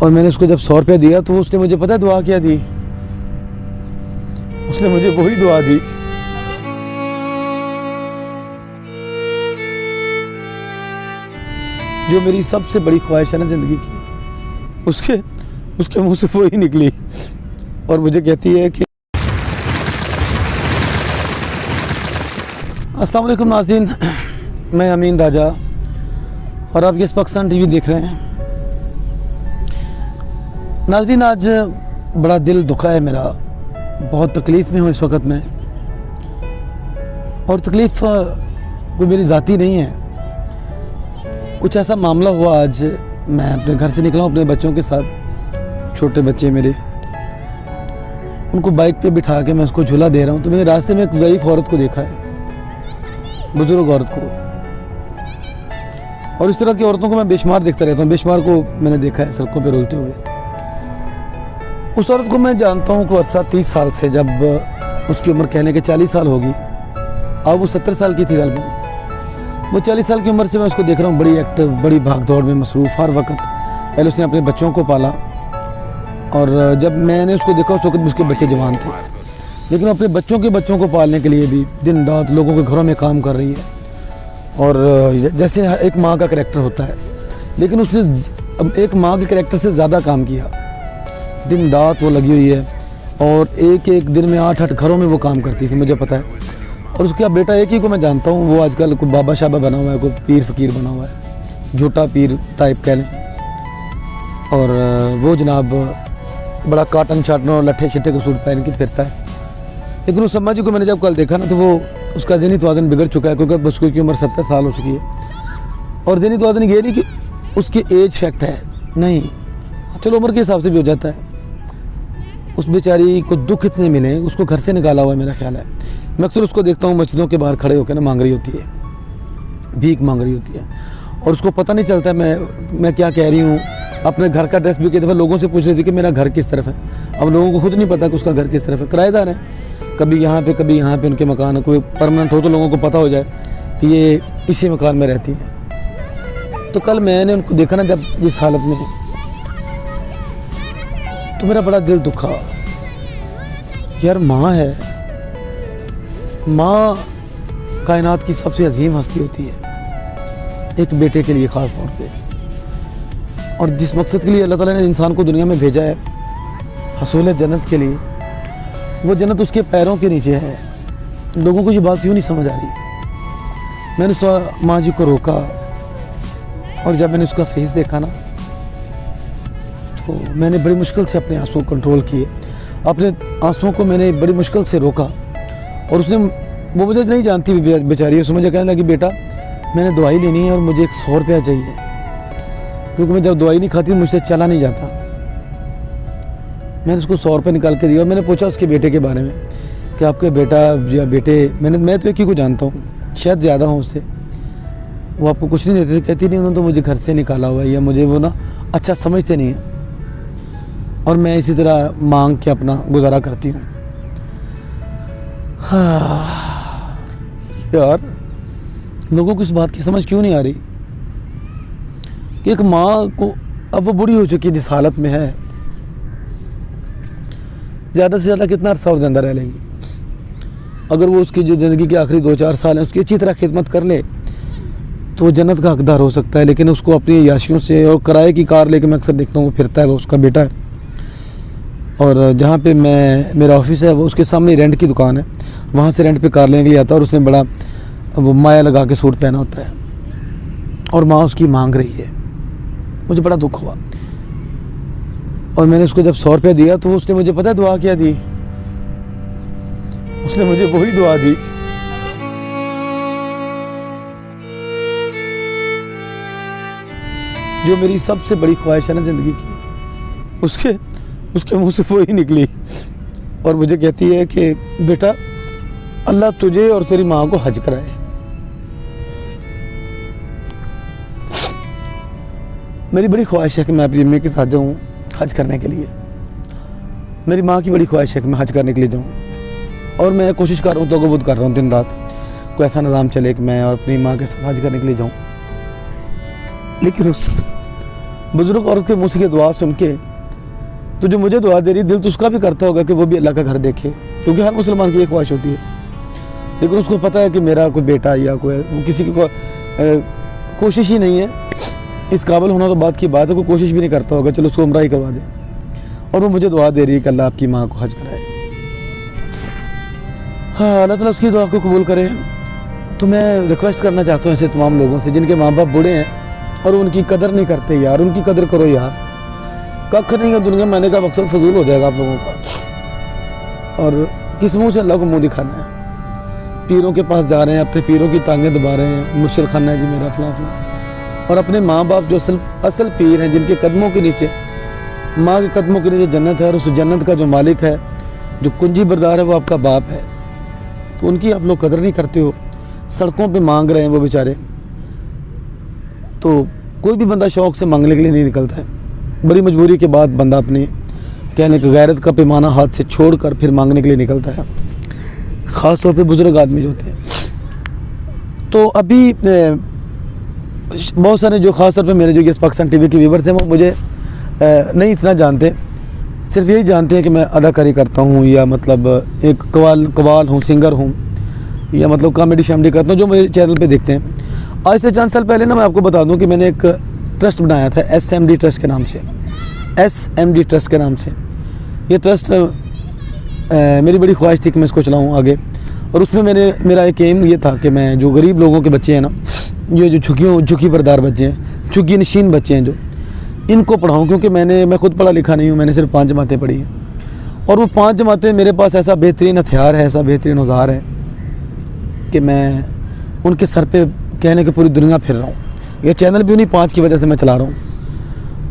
और मैंने उसको जब 100 रुपया दिया तो उसने मुझे पता है दुआ क्या दी? उसने मुझे वही दुआ दी जो मेरी सबसे बड़ी ख्वाहिश है ना ज़िंदगी की, उसके मुंह से वही निकली और मुझे कहती है कि अस्सलाम वालेकुम नाज़रीन, मैं अमीन राजा और आप यस पाकिस्तान टीवी देख रहे हैं। नाज़रीन, आज बड़ा दिल दुखा है मेरा, बहुत तकलीफ़ में हूँ इस वक्त मैं, और तकलीफ़ कोई मेरी ज़ाती नहीं है। कुछ ऐसा मामला हुआ, आज मैं अपने घर से निकला हूँ अपने बच्चों के साथ, छोटे बच्चे मेरे, उनको बाइक पे बिठा के मैं उसको झूला दे रहा हूँ तो मैंने रास्ते में एक ज़ईफ़ औरत को देखा है, बुज़ुर्ग औरत को, और इस तरह की औरतों को मैं बेशुमार देखता रहता हूँ। बेशुमार को मैंने देखा है सड़कों पे रोलते हुए। उस औरत को मैं जानता हूँ को अर्सा 30 साल से, जब उसकी उम्र कहने के 40 साल होगी, अब वो 70 साल की थी गलबन। वो 40 साल की उम्र से मैं उसको देख रहा हूँ, बड़ी एक्टिव, बड़ी भाग दौड़ में मसरूफ़ हर वक्त। पहले उसने अपने बच्चों को पाला और जब मैंने उसको देखा उस वक्त भी उसके बच्चे जवान थे, लेकिन अपने बच्चों को पालने के लिए भी दिन रात लोगों के घरों में काम कर रही है। और जैसे एक माँ का करैक्टर होता है, लेकिन उसने एक माँ के करैक्टर से ज़्यादा काम किया। दिन रात वो लगी हुई है और एक एक दिन में 8-8 घरों में वो काम करती थी, मुझे पता है। और उसका बेटा एक ही को मैं जानता हूँ, वो आजकल कोई बाबा शाबा बना हुआ है, कोई पीर फ़कीर बना हुआ है, झूठा पीर टाइप कह लें। और वो जनाब बड़ा काटन शाटन और लट्ठे शट्ठे का सूट पहन के फिरता है। लेकिन उस अम्मा जी को मैंने जब कल देखा ना, तो वो उसका ज़हनी तवाज़ुन बिगड़ चुका है, क्योंकि उसकी की उम्र 70 साल हो चुकी है। और ज़हनी तवाज़ुन ये नहीं कि उसकी एज फैक्ट है, नहीं, चलो उम्र के हिसाब से भी हो जाता है। उस बेचारी को दुख इतने मिले, उसको घर से निकाला हुआ है, मेरा ख्याल है। मैं अक्सर उसको देखता हूँ मस्जिदों के बाहर खड़े होकर ना मांग रही होती है, भीख मांग रही होती है, और उसको पता नहीं चलता मैं क्या कह रही हूँ। अपने घर का एड्रेस भी कई दफ़ा लोगों से पूछ रही थी कि मेरा घर किस तरफ है। अब लोगों को खुद नहीं पता कि उसका घर किस तरफ है, किराएदार है, कभी यहाँ पे कभी यहाँ पे उनके मकान है। कोई परमानेंट हो तो लोगों को पता हो जाए कि ये इसी मकान में रहती है। तो कल मैंने उनको देखा ना जब इस हालत में, तो मेरा बड़ा दिल दुखा। यार माँ है, माँ कायनात की सबसे अजीम हस्ती होती है एक बेटे के लिए ख़ास तौर पे। और जिस मकसद के लिए अल्लाह ताला ने इंसान को दुनिया में भेजा है, हसूल जन्नत के लिए, वो जन्नत उसके पैरों के नीचे है। लोगों को ये बात क्यों नहीं समझ आ रही? मैंने माँ जी को रोका, और जब मैंने उसका फेस देखा ना, तो मैंने बड़ी मुश्किल से अपने आंसू कंट्रोल किए, अपने आंसुओं को मैंने बड़ी मुश्किल से रोका। और उसने, वो मुझे नहीं जानती बेचारी, उसने मुझे कहने लगी, बेटा मैंने दवाई लेनी है और मुझे 100 रुपया चाहिए, क्योंकि मैं जब दवाई नहीं खाती मुझसे चला नहीं जाता। मैंने उसको 100 रुपये निकाल के दिया और मैंने पूछा उसके बेटे के बारे में कि आपके बेटा या बेटे, मैं तो एक ही को जानता हूँ, शायद ज़्यादा हूँ उससे, वो आपको कुछ नहीं देते? कहती नहीं, उन्होंने तो मुझे घर से निकाला हुआ है, या मुझे वो ना अच्छा समझते नहीं है, और मैं इसी तरह मांग के अपना गुजारा करती हूँ। हाँ यार, लोगों को इस बात की समझ क्यों नहीं आ रही कि एक माँ को, अब वो बूढ़ी हो चुकी है, जिस हालत में है, ज़्यादा से ज़्यादा कितना अर्सा और ज़िंदा रह लेगी? अगर वो उसकी जो ज़िंदगी के आखिरी 2-4 साल हैं उसकी अच्छी तरह खिदमत कर ले तो वो जन्नत का हकदार हो सकता है। लेकिन उसको अपनी याशियों से, और किराए की कार लेके मैं अक्सर देखता हूँ वो फिरता है, वो उसका बेटा है। और जहाँ पे मेरा ऑफिस है वो उसके सामने रेंट की दुकान है, वहाँ से रेंट पे कार लेने के लिए आता है, और उसने बड़ा वो माया लगा के सूट पहना होता है, और माँ उसकी मांग रही है। मुझे बड़ा दुख हुआ, और मैंने उसको जब 100 रुपया दिया तो उसने मुझे पता है दुआ क्या दी? उसने मुझे वही दुआ दी जो मेरी सबसे बड़ी ख्वाहिश है ना ज़िंदगी की, उसके मुंह से वही निकली, और मुझे कहती है कि बेटा अल्लाह तुझे और तेरी माँ को हज कराए। मेरी बड़ी ख्वाहिश है कि मैं अपनी अम्मी के साथ जाऊँ हज करने के लिए। मेरी माँ की बड़ी ख्वाहिश है कि मैं हज करने के लिए जाऊँ, और मैं कोशिश कर रहा हूँ, तगव्वुद कर रहा हूँ दिन रात, कोई ऐसा निज़ाम चले कि मैं और अपनी माँ के साथ हज करने के लिए जाऊँ। लेकिन बुज़ुर्ग औरत के मुँह से ये दुआ सुन के तो जो मुझे दुआ दे रही, दिल तो उसका भी करता होगा कि वो भी अल्लाह का घर देखे, क्योंकि हर मुसलमान की एक ख्वाहिश होती है। लेकिन उसको पता है कि मेरा कोई बेटा या कोई, वो किसी की कोशिश ही नहीं है, इस काबिल होना तो बात की बात है, कोई कोशिश भी नहीं करता होगा चलो उसको उम्रा ही करवा दे। और वो मुझे दुआ दे रही है कि अल्लाह आपकी माँ को हज कराए। हाँ, अल्लाह ताला उसकी दुआ को कबूल करे। तो मैं रिक्वेस्ट करना चाहता हूँ ऐसे तमाम लोगों से जिनके माँ बाप बूढ़े हैं और उनकी कदर नहीं करते, यार उनकी कदर करो यार। कख नहीं है दुनिया में आने का मकसद फजूल हो जाएगा आप लोगों का। और किस मुँह से अल्लाह को मुँह दिखाना है? पीरों के पास जा रहे हैं, अपने पीरों की टांगें दबा रहे हैं, मुश्किल खाना है जी मेरा फलां फलां। और अपने माँ बाप जो असल पीर हैं, जिनके कदमों के नीचे, माँ के कदमों के नीचे जन्नत है, और उस जन्नत का जो मालिक है, जो कुंजी बरदार है, वो आपका बाप है। तो उनकी आप लोग कदर नहीं करते हो, सड़कों पे मांग रहे हैं वो बेचारे। तो कोई भी बंदा शौक़ से मांगने के लिए नहीं निकलता है, बड़ी मजबूरी के बाद बंदा अपने कहने का गैरत का पैमाना हाथ से छोड़कर फिर मांगने के लिए निकलता है, ख़ास तौर पे बुज़ुर्ग आदमी जो होते हैं। तो अभी बहुत सारे जो ख़ास तौर पे मेरे जो यस पाकिस्तान टीवी के व्यूवर्स हैं वो मुझे नहीं इतना जानते, सिर्फ यही जानते हैं कि मैं अदाकारी करता हूँ, या मतलब एक कवाल हूँ, सिंगर हूँ, या मतलब कॉमेडी शामेडी करता हूँ, जो मेरे चैनल पे देखते हैं। आज से चंद साल पहले ना मैं आपको बता दूँ कि मैंने एक ट्रस्ट बनाया था SMD ट्रस्ट के नाम से, SMD ट्रस्ट के नाम से। ये ट्रस्ट मेरी बड़ी ख्वाहिश थी कि मैं इसको चलाऊँ आगे, और उसमें मेरा एक एम ये था कि मैं जो गरीब लोगों के बच्चे हैं ना, ये जो झुकी बरदार बच्चे हैं, झुकी नशीन बच्चे हैं, जो इनको पढ़ाऊँ, क्योंकि मैं खुद पढ़ा लिखा नहीं हूँ, मैंने सिर्फ 5 जमातें पढ़ी हैं। और वो 5 जमातें मेरे पास ऐसा बेहतरीन हथियार है, ऐसा बेहतरीन औजार है कि मैं उनके सर पे कहने की पूरी दुनिया फिर रहा हूँ। ये चैनल भी उन्हीं 5 की वजह से मैं चला रहा हूँ,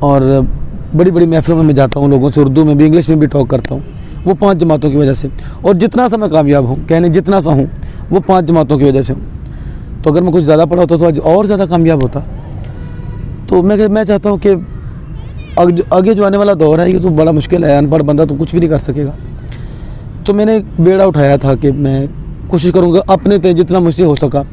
और बड़ी बड़ी महफिलों में मैं जाता हूँ, लोगों से उर्दू में भी इंग्लिश में भी टॉक करता हूँ, वो 5 जमातों की वजह से। और जितना सा मैं कामयाब हूँ, कहने जितना सा हूँ, वो 5 जमातों की वजह से हूँ। तो अगर मैं कुछ ज़्यादा पढ़ा होता तो आज और ज़्यादा कामयाब होता। तो मैं चाहता हूँ कि आगे जो आने वाला दौर है ये तो बड़ा मुश्किल है, अनपढ़ बंदा तो कुछ भी नहीं कर सकेगा। तो मैंने बेड़ा उठाया था कि मैं कोशिश करूँगा अपने तय जितना मुझसे हो सका।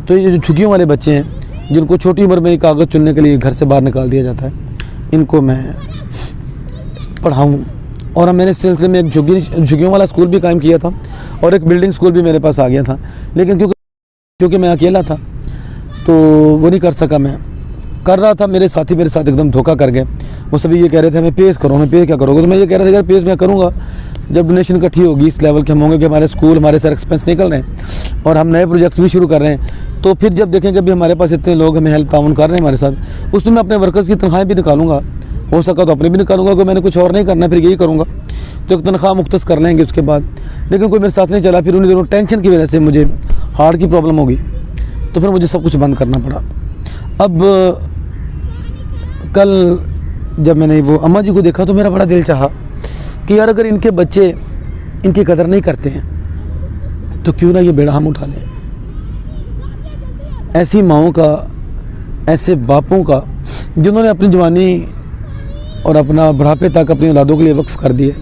तो ये जो झुग्गियों वाले बच्चे हैं, जिनको छोटी उम्र में कागज़ चुनने के लिए घर से बाहर निकाल दिया जाता है, इनको मैं पढ़ाऊँ। और अब मैंने इस सिलसिले में एक झुग्गियों वाला स्कूल भी कायम किया था, और एक बिल्डिंग स्कूल भी मेरे पास आ गया था, लेकिन क्योंकि मैं अकेला था तो वो नहीं कर सका। मैं कर रहा था, मेरे साथी मेरे साथ एकदम धोखा कर गए। वो सभी ये कह रहे थे मैं पेश करूँ, मैं पे क्या करोगे? तो मैं ये कह रहा था यार पेश मैं करूँगा जब डोनेशन इकट्ठी होगी, इस लेवल के हम होंगे कि हमारे स्कूल हमारे सर एक्सपेंस निकल रहे हैं और हम नए प्रोजेक्ट्स भी शुरू कर रहे हैं। तो फिर जब देखेंगे अभी हमारे पास इतने लोग हमें हेल्प ताउन कर रहे हैं हमारे साथ, उसमें मैं अपने वर्कर्स की तनख्वाहें भी निकालूंगा, हो सका तो अपने भी निकालूंगा, कोई मैंने कुछ और नहीं करना, फिर यही करूँगा। तो एक तनख्वाह मुख्तस कर लेंगे उसके बाद। लेकिन कोई मेरे साथ नहीं चला, फिर उन दिनों टेंशन की वजह से मुझे हार्ट की प्रॉब्लम होगी, तो फिर मुझे सब कुछ बंद करना पड़ा। अब कल जब मैंने वो अम्मा जी को देखा तो मेरा बड़ा दिल चाहा कि यार अगर इनके बच्चे इनकी कदर नहीं करते हैं तो क्यों ना ये बेड़ा हम उठा लें। ऐसी माओं का, ऐसे बापों का जिन्होंने अपनी जवानी और अपना बुढ़ापे तक अपनी औलादों के लिए वक्फ कर दिया,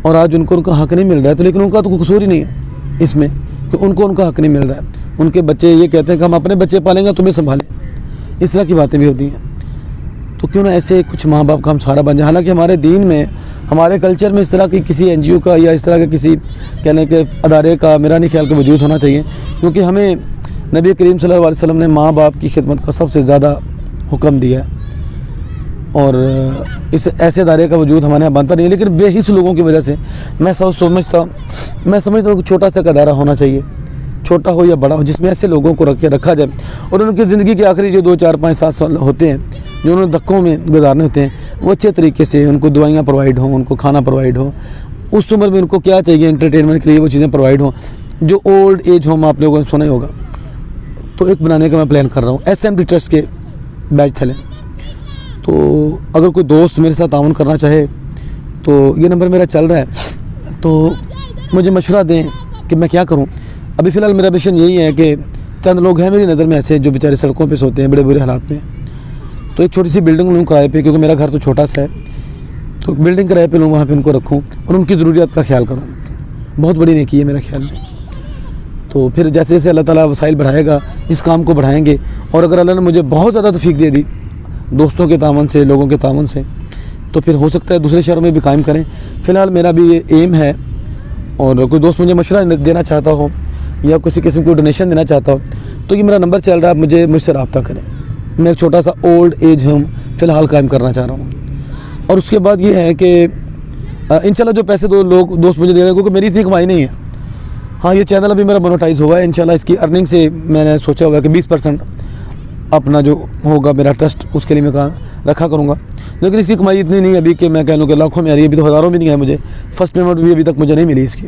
और आज उनको उनका हक़ नहीं मिल रहा है। तो लेकिन उनका तो कोई कसूर ही नहीं है इसमें कि उनको उनका हक़ नहीं मिल रहा है। उनके बच्चे ये कहते हैं कि हम अपने बच्चे पालेंगे तुम्हें संभालें, इस तरह की बातें भी होती हैं। तो क्यों ना ऐसे कुछ माँ बाप का हम सहारा बन जाए। हालांकि हमारे दीन में, हमारे कल्चर में इस तरह की किसी NGO का या इस तरह के किसी कहने के अदारे का मेरा नहीं ख्याल का वजूद होना चाहिए, क्योंकि हमें नबी करीम सल्लल्लाहु अलैहि वसल्लम ने माँ बाप की खिदमत का सबसे ज़्यादा हुक्म दिया है, और इस ऐसे अदारे का वजूद हमारे यहाँ बनता नहीं है। लेकिन बेहिस लोगों की वजह से मैं समझता हूँ कि छोटा सा अदारा होना चाहिए, छोटा हो या बड़ा हो, जिसमें ऐसे लोगों को रखा जाए और उनकी ज़िंदगी के आखिरी जो 2, 4, 5, 7 साल होते हैं जो उन्होंने धक्कों में गुजारने होते हैं, वो अच्छे तरीके से उनको दवाइयाँ प्रोवाइड हों, उनको खाना प्रोवाइड हो, उस उम्र में उनको क्या चाहिए एंटरटेनमेंट के लिए वो चीज़ें प्रोवाइड हों। जो ओल्ड एज होम आप लोगों ने सुना ही होगा, तो एक बनाने का मैं प्लान कर रहा हूँ SMD ट्रस्ट के बैच थले। तो अगर कोई दोस्त मेरे साथ ताउन करना चाहे तो ये नंबर मेरा चल रहा है, तो मुझे मशवरा दें कि मैं क्या करूं। अभी फ़िलहाल मेरा मिशन यही है कि चंद लोग हैं मेरी नज़र में ऐसे जो बेचारे सड़कों पे सोते हैं बड़े बुरे हालात में, तो एक छोटी सी बिल्डिंग लूँ किराए पे, क्योंकि मेरा घर तो छोटा सा है, तो बिल्डिंग किराए पे लूँ, वहाँ पे उनको रखूँ और उनकी ज़रूरियात का ख्याल करूँ। बहुत बड़ी नेकी है मेरे ख्याल में। तो फिर जैसे जैसे अल्लाह ताला वसाइल बढ़ाएगा इस काम को बढ़ाएंगे, और अगर अल्लाह ने मुझे बहुत ज़्यादा तौफीक दे दी, दोस्तों के तावन से, लोगों के तावन से, तो फिर हो सकता है दूसरे शहरों में भी कायम करें। फ़िलहाल मेरा भी ये एम है, और कोई दोस्त मुझे मशवरा देना चाहता हो या किसी किस्म को डोनेशन देना चाहता हो तो ये मेरा नंबर चल रहा है, आप मुझसे रब्ता करें। मैं एक छोटा सा ओल्ड एज होम फ़िलहाल कायम करना चाह रहा हूँ। और उसके बाद ये है कि इंशाल्लाह जो पैसे दोस्त मुझे देंगे, क्योंकि मेरी इतनी कमाई नहीं है। हाँ, ये चैनल अभी मेरा मोनेटाइज हुआ है, इंशाल्लाह इसकी अर्निंग से मैंने सोचा हुआ है कि 20% अपना जो होगा मेरा ट्रस्ट, उसके लिए मैं कहाँ रखा करूँगा। लेकिन इसकी कमाई इतनी नहीं है अभी कि मैं कह लूँ कि लाखों में आ रही है, अभी तो हज़ारों में नहीं है मुझे। फर्स्ट पेमेंट भी अभी तक मुझे नहीं मिली इसकी,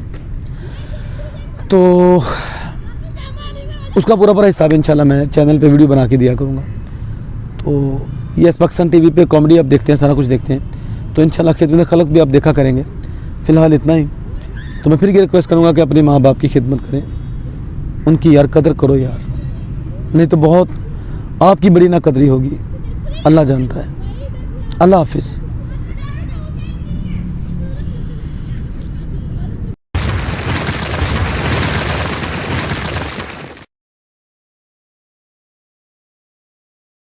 तो उसका पूरा हिसाब इंशाल्लाह मैं चैनल पे वीडियो बना के दिया करूँगा। तो ये पाकिस्तान टीवी पे कॉमेडी आप देखते हैं, सारा कुछ देखते हैं, तो इंशाल्लाह खिदमत खलक भी आप देखा करेंगे। फ़िलहाल इतना ही। तो मैं फिर ये रिक्वेस्ट करूँगा कि अपने माँ बाप की खिदमत करें, उनकी यार कदर करो यार, नहीं तो बहुत आपकी बड़ी ना कदरी होगी। अल्लाह जानता है। अल्लाह हाफिज़।